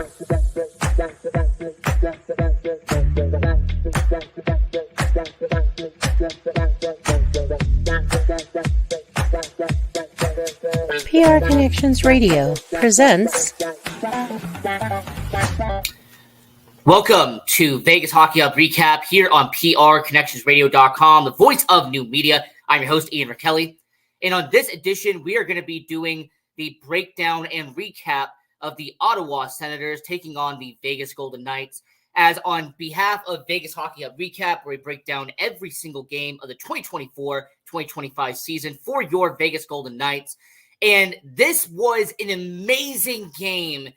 PR Connections Radio presents. Welcome to Vegas Hockey Hub Recap here on PRConnectionsRadio.com, the voice of new media. I'm your host, Ian Kelly. And on this edition, we are going to be doing the breakdown and recap of the Ottawa Senators taking on the Vegas Golden Knights. As on behalf of Vegas Hockey Hub Recap, where we break down every single game of the 2024-2025 season for your Vegas Golden Knights. And this was an amazing game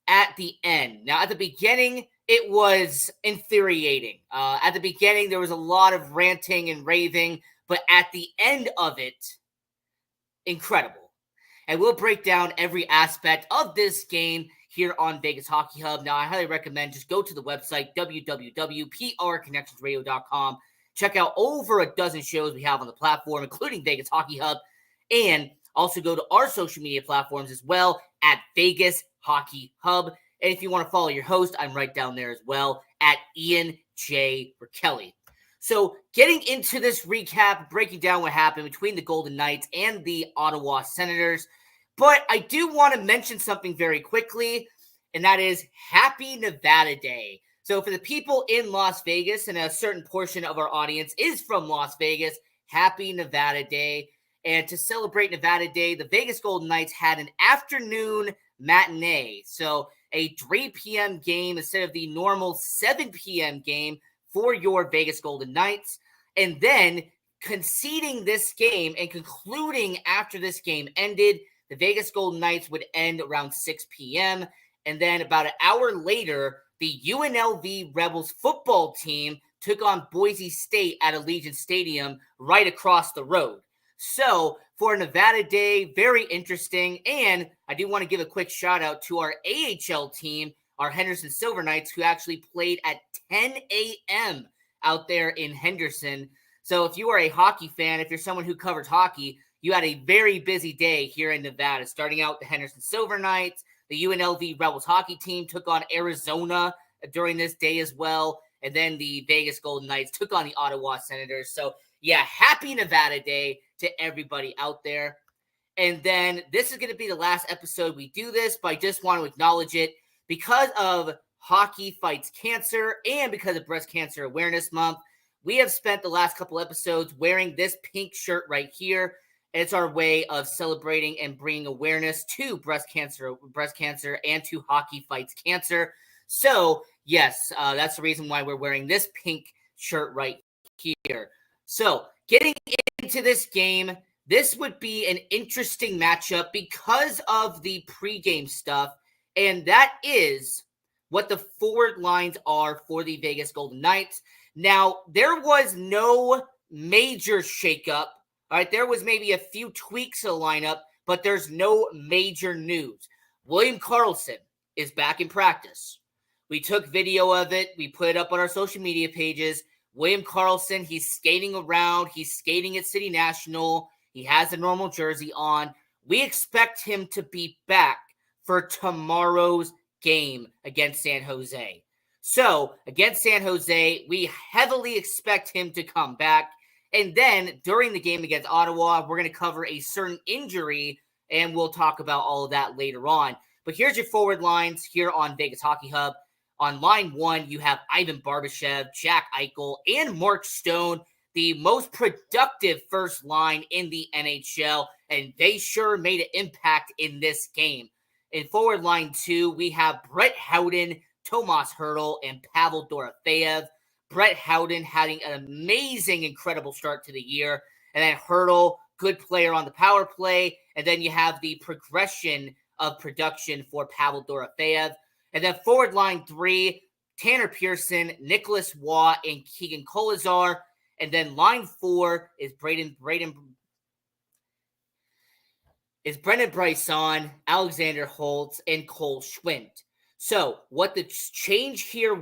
at the end. Now, at the beginning, it was infuriating. At the beginning, there was a lot of ranting and raving, but at the end of it, incredible. And we'll break down every aspect of this game here on Vegas Hockey Hub. Now, I highly recommend just go to the website, www.prconnectionsradio.com. Check out over a dozen shows we have on the platform, including Vegas Hockey Hub, and also go to our social media platforms as well at Vegas Hockey Hub. And if you want to follow your host, I'm right down there as well at Ian J. Kelly. So getting into this recap, breaking down what happened between the Golden Knights and the Ottawa Senators. But I do want to mention something very quickly, and that is Happy Nevada Day. So for the people in Las Vegas, and a certain portion of our audience is from Las Vegas, Happy Nevada Day. And to celebrate Nevada Day, the Vegas Golden Knights had an afternoon matinee. So a 3 p.m. game instead of the normal 7 p.m. game for your Vegas Golden Knights. And then conceding this game and concluding after this game ended, the Vegas Golden Knights would end around 6 p.m. And then about an hour later, the UNLV Rebels football team took on Boise State at Allegiant Stadium right across the road. So for Nevada Day, very interesting. And I do want to give a quick shout out to our AHL team, our Henderson Silver Knights, who actually played at 10 a.m. out there in Henderson. So if you are a hockey fan, if you're someone who covers hockey, you had a very busy day here in Nevada, starting out the Henderson Silver Knights. The UNLV Rebels hockey team took on Arizona during this day as well. And then the Vegas Golden Knights took on the Ottawa Senators. So yeah, happy Nevada Day to everybody out there. And then this is going to be the last episode we do this, but I just want to acknowledge it because of Hockey Fights Cancer and because of Breast Cancer Awareness Month. We have spent the last couple episodes wearing this pink shirt right here. It's our way of celebrating and bringing awareness to breast cancer, and to Hockey Fights Cancer. So, yes, that's the reason why we're wearing this pink shirt right here. So, getting into this game, this would be an interesting matchup because of the pregame stuff, and that is what the forward lines are for the Vegas Golden Knights. Now, there was no major shakeup. All right, there was maybe a few tweaks to the lineup, but there's no major news. William Karlsson is back in practice. We took video of it. We put it up on our social media pages. William Karlsson, he's skating around. He's skating at City National. He has a normal jersey on. We expect him to be back for tomorrow's game against San Jose. So, against San Jose, we heavily expect him to come back. And then during the game against Ottawa, we're going to cover a certain injury, and we'll talk about all of that later on. But here's your forward lines here on Vegas Hockey Hub. On line one, you have Ivan Barbashev, Jack Eichel, and Mark Stone, the most productive first line in the NHL, and they sure made an impact in this game. In forward line two, we have Brett Howden, Tomas Hertl, and Pavel Dorofeyev. Brett Howden having an amazing, incredible start to the year. And then Hertl, good player on the power play. And then you have the progression of production for Pavel Dorofeyev. And then forward line three, Tanner Pearson, Nicholas Waugh, and Keegan Kolazar. And then line four is Brendan Bryson, Alexander Holtz, and Cole Schwindt. So what the change here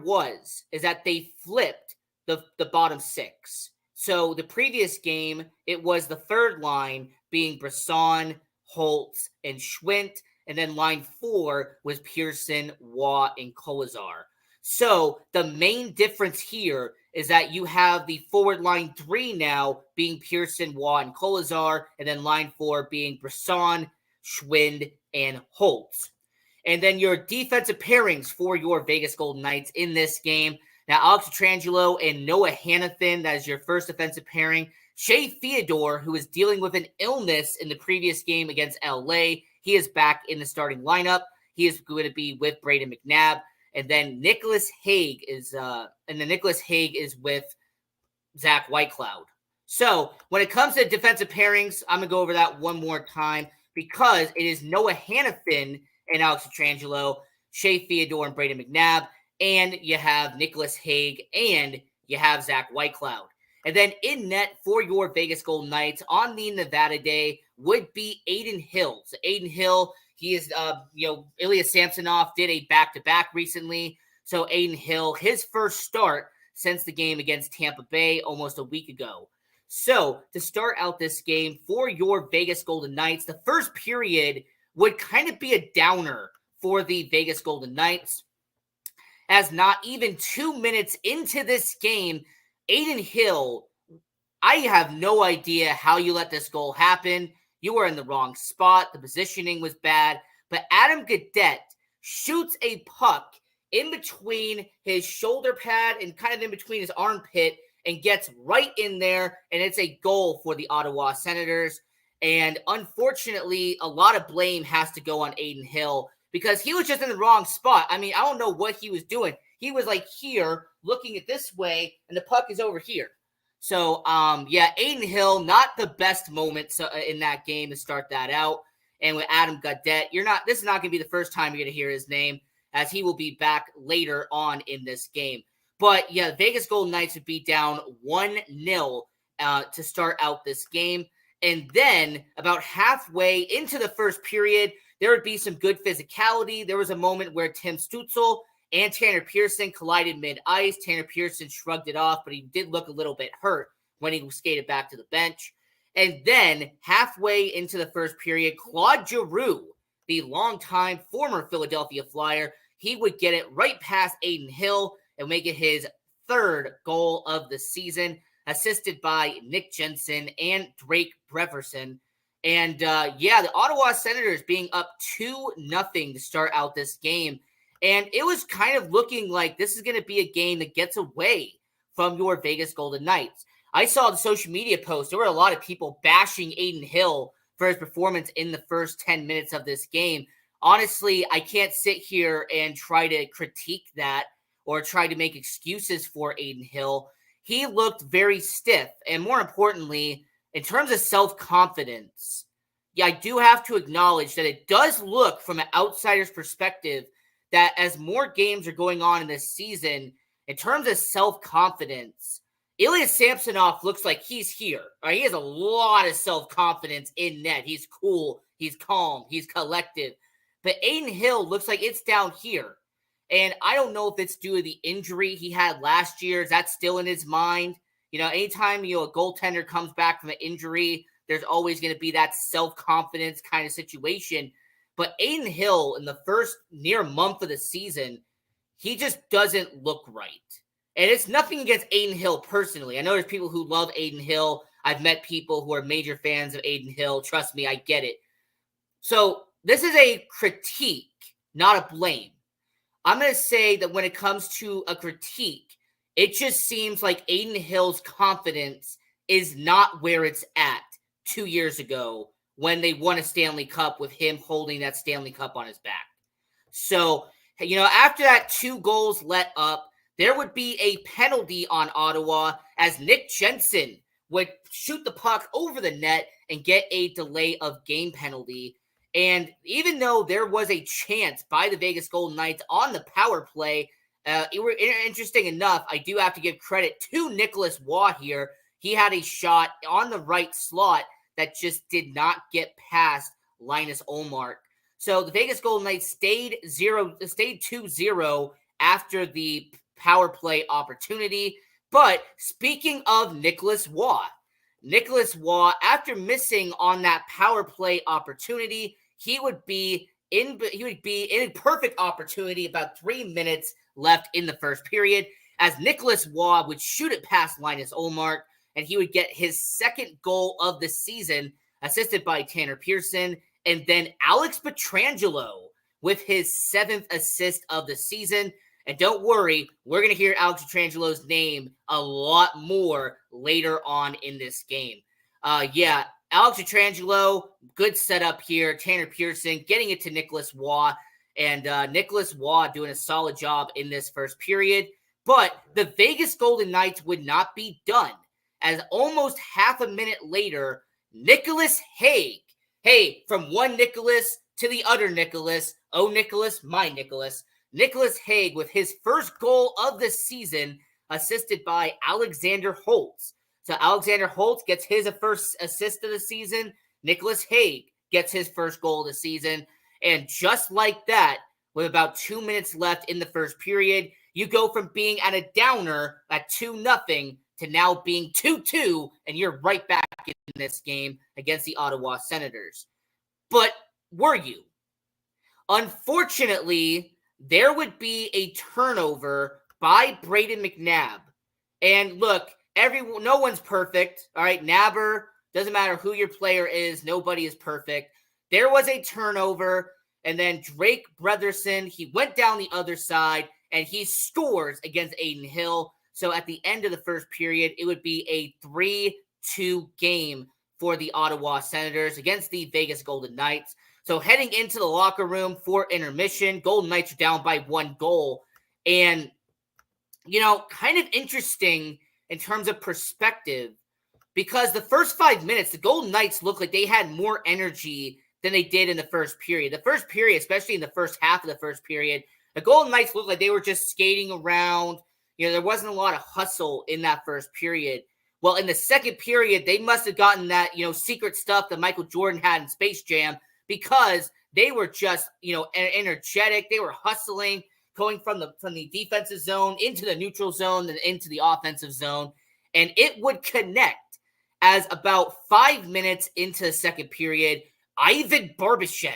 is that they flipped the bottom six. So the previous game, it was the third line being Brisson, Holtz, and Schwindt. and then line 4 was Pearson, Waugh, and Kolazar. So the main difference here is that you have the forward line 3 now being Pearson, Waugh, and Kolazar, and then line 4 being Brisson, Schwind, and Holtz. And then your defensive pairings for your Vegas Golden Knights in this game. Now, Alex Pietrangelo and Noah Hanifin, that is your first defensive pairing. Shea Theodore, who is dealing with an illness in the previous game against LA, he is back in the starting lineup. He is going to be with Braden McNabb. And then Nicholas Hague is with Zach Whitecloud. So when it comes to defensive pairings, I'm going to go over that one more time because it is Noah Hanifin and Alex Pietrangelo, Shea Theodore and Braden McNabb, and you have Nicholas Hague and you have Zach Whitecloud. And then in net for your Vegas Golden Knights on the Nevada day would be Aiden Hill. So Aiden Hill, he is, Ilya Samsonov did a back-to-back recently. So Aiden Hill, his first start since the game against Tampa Bay almost a week ago. So to start out this game for your Vegas Golden Knights, the first period would kind of be a downer for the Vegas Golden Knights, as not even 2 minutes into this game, Aiden Hill, I have no idea how you let this goal happen. You were in the wrong spot. The positioning was bad. But Adam Gaudette shoots a puck in between his shoulder pad and kind of in between his armpit and gets right in there, and it's a goal for the Ottawa Senators. And unfortunately, a lot of blame has to go on Aiden Hill because he was just in the wrong spot. I mean, I don't know what he was doing. He was like here looking at this way, and the puck is over here. So, Aiden Hill, not the best moment in that game to start that out. And with Adam Gaudette, this is not going to be the first time you're going to hear his name, as he will be back later on in this game. But yeah, Vegas Golden Knights would be down 1-0 to start out this game. And then about halfway into the first period, there would be some good physicality. There was a moment where Tim Stützle and Tanner Pearson collided mid-ice. Tanner Pearson shrugged it off, but he did look a little bit hurt when he skated back to the bench. And then halfway into the first period, Claude Giroux, the longtime former Philadelphia Flyer, he would get it right past Aiden Hill and make it his third goal of the season, assisted by Nick Jensen and Drake Breverson. And the Ottawa Senators being up 2-0 to start out this game. And it was kind of looking like this is going to be a game that gets away from your Vegas Golden Knights. I saw the social media posts. There were a lot of people bashing Aiden Hill for his performance in the first 10 minutes of this game. Honestly, I can't sit here and try to critique that or try to make excuses for Aiden Hill. He looked very stiff. And more importantly, in terms of self-confidence, I do have to acknowledge that it does look from an outsider's perspective that as more games are going on in this season, in terms of self-confidence, Ilya Samsonov looks like he's here. Right? He has a lot of self-confidence in net. He's cool. He's calm. He's collective. But Aiden Hill looks like it's down here. And I don't know if it's due to the injury he had last year. Is that still in his mind? Anytime, a goaltender comes back from an injury, there's always going to be that self-confidence kind of situation. But Aiden Hill, in the first near month of the season, he just doesn't look right. And it's nothing against Aiden Hill personally. I know there's people who love Aiden Hill. I've met people who are major fans of Aiden Hill. Trust me, I get it. So this is a critique, not a blame. I'm going to say that when it comes to a critique, it just seems like Aiden Hill's confidence is not where it's at 2 years ago when they won a Stanley Cup with him holding that Stanley Cup on his back. So, after that 2 goals let up, there would be a penalty on Ottawa as Nick Jensen would shoot the puck over the net and get a delay of game penalty. And even though there was a chance by the Vegas Golden Knights on the power play, interesting enough, I do have to give credit to Nicholas Waugh here. He had a shot on the right slot that just did not get past Linus Ullmark. So the Vegas Golden Knights stayed 2-0 after the power play opportunity. But speaking of Nicholas Waugh, after missing on that power play opportunity, he would be he would be in a perfect opportunity about 3 minutes left in the first period as Nicholas Waugh would shoot it past Linus Ullmark, and he would get his second goal of the season, assisted by Tanner Pearson, and then Alex Pietrangelo with his 7th assist of the season. And don't worry, we're going to hear Alex Pietrangelo's name a lot more later on in this game. Alex Pietrangelo, good setup here. Tanner Pearson getting it to Nicholas Waugh, and Nicholas Waugh doing a solid job in this first period. But the Vegas Golden Knights would not be done, as almost half a minute later, Nicholas Hague, hey, from one Nicholas to the other Nicholas, oh Nicholas, my Nicholas, Nicholas Hague with his first goal of the season, assisted by Alexander Holtz. So Alexander Holtz gets his first assist of the season. Nicholas Hague gets his first goal of the season. And just like that, with about 2 minutes left in the first period, you go from being at a downer at 2-0 to now being 2-2, and you're right back in this game against the Ottawa Senators. But were you? Unfortunately, there would be a turnover by Brayden McNabb. And look, no one's perfect. All right, Nabber, doesn't matter who your player is, nobody is perfect. There was a turnover, and then Drake Brotherson, he went down the other side, and he scores against Aiden Hill. So at the end of the first period, it would be a 3-2 game for the Ottawa Senators against the Vegas Golden Knights. So heading into the locker room for intermission, Golden Knights are down by 1 goal. And, kind of interesting in terms of perspective, because the first 5 minutes, the Golden Knights looked like they had more energy than they did in the first period. The first period, especially in the first half of the first period, the Golden Knights looked like they were just skating around. There wasn't a lot of hustle in that first period. Well, in the second period, they must have gotten that, secret stuff that Michael Jordan had in Space Jam, because they were just, energetic. They were hustling, going from the defensive zone into the neutral zone and into the offensive zone. And it would connect as about 5 minutes into the second period, Ivan Barbashev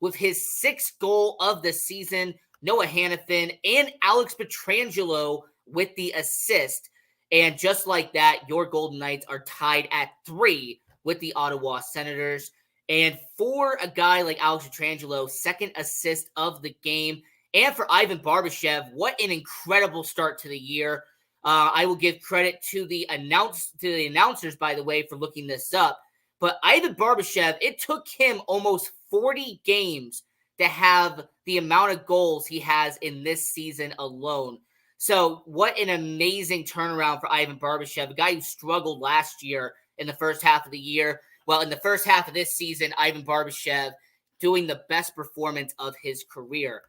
with his 6th goal of the season, Noah Hannafin, and Alex Pietrangelo with the assist. And just like that, your Golden Knights are tied at 3 with the Ottawa Senators. And for a guy like Alex Pietrangelo, 2nd assist of the game. And for Ivan Barbashev, what an incredible start to the year. I will give credit to the announcers, by the way, for looking this up. But Ivan Barbashev, it took him almost 40 games to have the amount of goals he has in this season alone. So what an amazing turnaround for Ivan Barbashev, a guy who struggled last year in the first half of the year. Well, in the first half of this season, Ivan Barbashev doing the best performance of his career.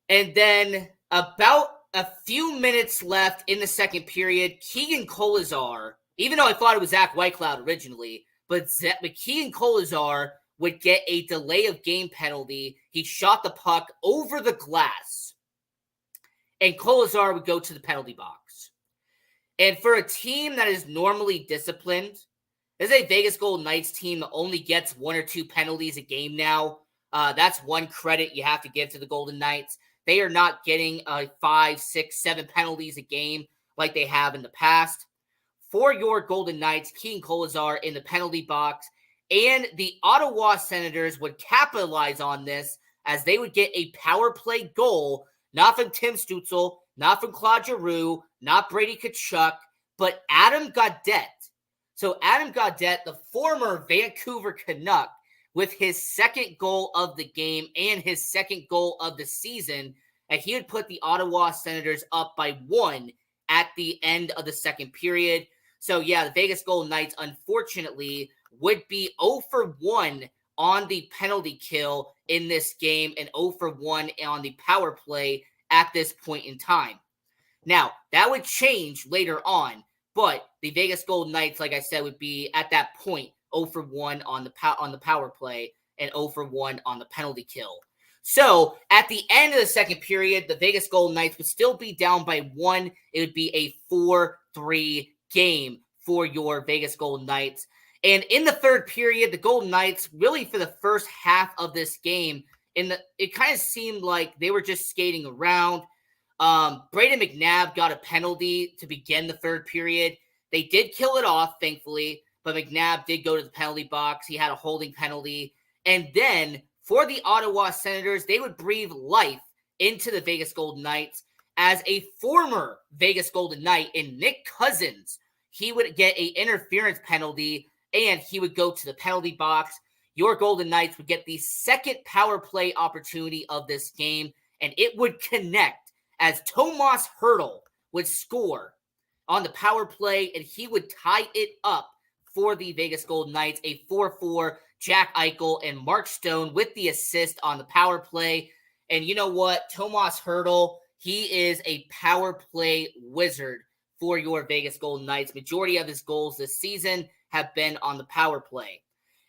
And then about a few minutes left in the second period, Keegan Kolesar, even though I thought it was Zach Whitecloud originally, but Keegan Kolesar would get a delay of game penalty. He shot the puck over the glass, and Kolesar would go to the penalty box. And for a team that is normally disciplined, this is a Vegas Golden Knights team that only gets 1 or 2 penalties a game now. That's one credit you have to give to the Golden Knights. They are not getting 5, 6, 7 penalties a game like they have in the past. For your Golden Knights, Keegan Kolesar in the penalty box, and the Ottawa Senators would capitalize on this as they would get a power play goal, not from Tim Stützle, not from Claude Giroux, not Brady Tkachuk, but Adam Gaudette. So Adam Gaudette, the former Vancouver Canuck, with his 2nd goal of the game and his 2nd goal of the season, and he would put the Ottawa Senators up by 1 at the end of the second period. So yeah, the Vegas Golden Knights, unfortunately, would be 0 for 1 on the penalty kill in this game and 0 for 1 on the power play at this point in time. Now, that would change later on, but the Vegas Golden Knights, like I said, would be at that point 0 for 1 on the power play and 0 for 1 on the penalty kill. So at the end of the second period, the Vegas Golden Knights would still be down by 1. It would be a 4-3 game for your Vegas Golden Knights. And in the third period, the Golden Knights, really for the first half of this game, it kind of seemed like they were just skating around. Braden McNabb got a penalty to begin the third period. They did kill it off, thankfully, but McNabb did go to the penalty box. He had a holding penalty. And then for the Ottawa Senators, they would breathe life into the Vegas Golden Knights as a former Vegas Golden Knight in Nick Cousins. He would get an interference penalty, and he would go to the penalty box. Your Golden Knights would get the second power play opportunity of this game, and it would connect as Tomas Hertl would score on the power play, and he would tie it up for the Vegas Golden Knights, a 4-4, Jack Eichel and Mark Stone with the assist on the power play. And you know what? Tomas Hertl, he is a power play wizard for your Vegas Golden Knights. Majority of his goals this season have been on the power play.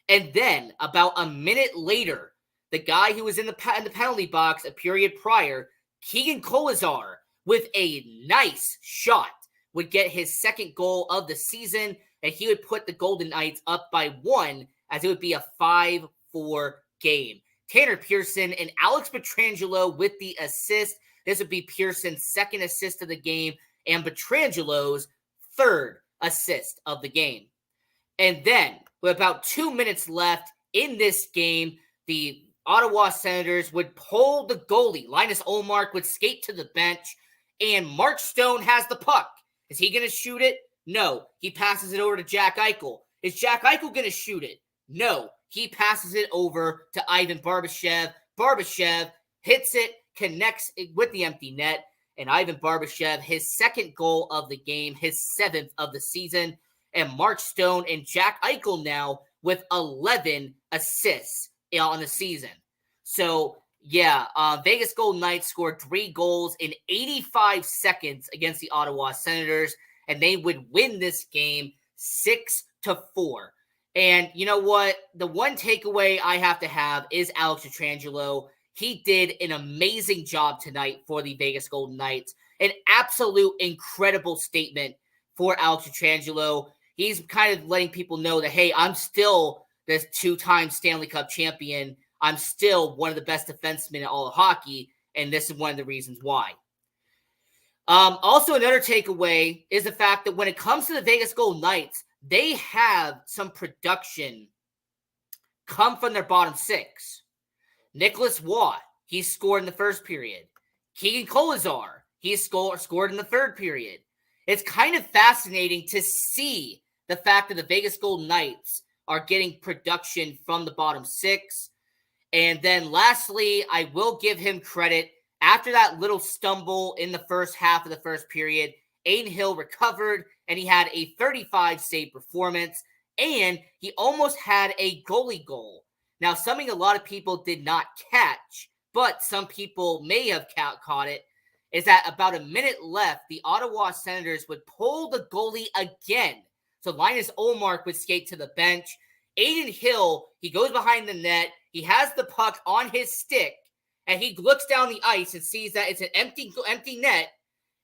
And then about a minute later, the guy who was in the penalty box a period prior, Keegan Kolesar, with a nice shot, would get his second goal of the season, and he would put the Golden Knights up by 1, as it would be a 5-4 game. Tanner Pearson and Alex Pietrangelo with the assist. This would be Pearson's second assist of the game and Pietrangelo's third assist of the game. And then, with about 2 minutes left in this game, the Ottawa Senators would pull the goalie. Linus Ullmark would skate to the bench, and Mark Stone has the puck. Is he going to shoot it? No. He passes it over to Jack Eichel. Is Jack Eichel going to shoot it? No. He passes it over to Ivan Barbashev. Barbashev hits it, connects it with the empty net, and Ivan Barbashev, his second goal of the game, his 7th of the season, and Mark Stone and Jack Eichel now with 11 assists on the season. So, yeah, Vegas Golden Knights scored 3 goals in 85 seconds against the Ottawa Senators, and they would win this game 6-4. And you know what? The one takeaway I have to have is Alex Pietrangelo. He did an amazing job tonight for the Vegas Golden Knights. An absolute incredible statement for Alex Pietrangelo. He's kind of letting people know that, hey, I'm still this 2-time Stanley Cup champion. I'm still one of the best defensemen in all of hockey, and this is one of the reasons why. Also, another takeaway is the fact that when it comes to the Vegas Golden Knights, they have some production come from their bottom 6. Nicholas Watt, he scored in the first period. Keegan Kolesar, he scored in the third period. It's kind of fascinating to see the fact that the Vegas Golden Knights are getting production from the bottom 6. And then lastly, I will give him credit. After that little stumble in the first half of the first period, Aiden Hill recovered, and he had a 35-save performance, and he almost had a goalie goal. Now, something a lot of people did not catch, but some people may have caught it, is that about a minute left, the Ottawa Senators would pull the goalie again. So Linus Ullmark would skate to the bench. Aiden Hill, he goes behind the net. He has the puck on his stick, and he looks down the ice and sees that it's an empty net,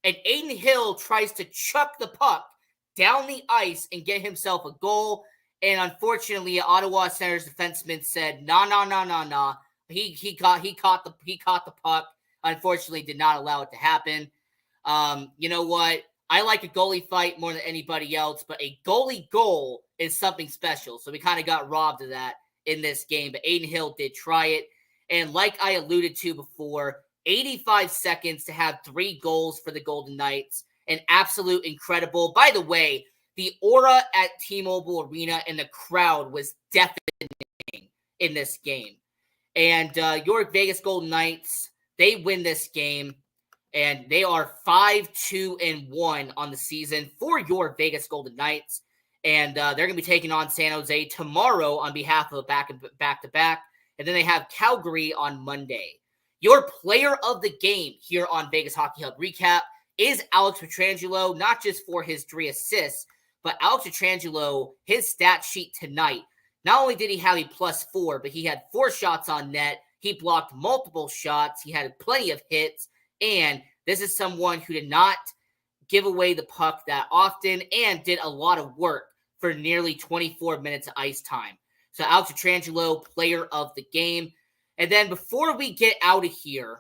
and Aiden Hill tries to chuck the puck down the ice and get himself a goal. And unfortunately, Ottawa Senators defenseman said, nah. He caught the puck. Unfortunately, did not allow it to happen. You know what? I like a goalie fight more than anybody else, but a goalie goal is something special. So we kind of got robbed of that in this game. But Aiden Hill did try it. And like I alluded to before, 85 seconds to have 3 goals for the Golden Knights. An absolute incredible. By the way, the aura at T-Mobile Arena and the crowd was deafening in this game. And your Vegas Golden Knights, they win this game. And they are 5-2-1 on the season for your Vegas Golden Knights. And they're going to be taking on San Jose tomorrow on behalf of a back-to-back. And then they have Calgary on Monday. Your player of the game here on Vegas Hockey Hub Recap is Alex Pietrangelo, not just for his 3 assists, but Alex Pietrangelo, his stat sheet tonight, not only did he have a +4, but he had 4 shots on net. He blocked multiple shots. He had plenty of hits. And this is someone who did not give away the puck that often and did a lot of work for nearly 24 minutes of ice time. So Alex Pietrangelo, player of the game. And then before we get out of here,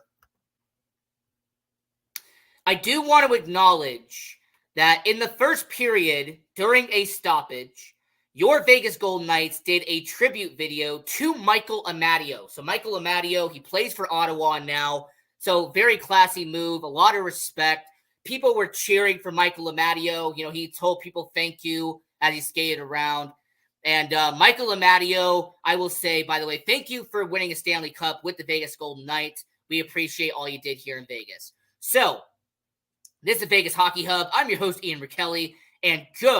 I do want to acknowledge that in the first period, during a stoppage, your Vegas Golden Knights did a tribute video to Michael Amadio. So Michael Amadio, he plays for Ottawa now. So very classy move, a lot of respect. People were cheering for Michael Amadio. You know, he told people thank you as he skated around. And Michael Amadio, I will say, by the way, thank you for winning a Stanley Cup with the Vegas Golden Knights. We appreciate all you did here in Vegas. So, this is Vegas Hockey Hub. I'm your host, Ian Rickelli, and go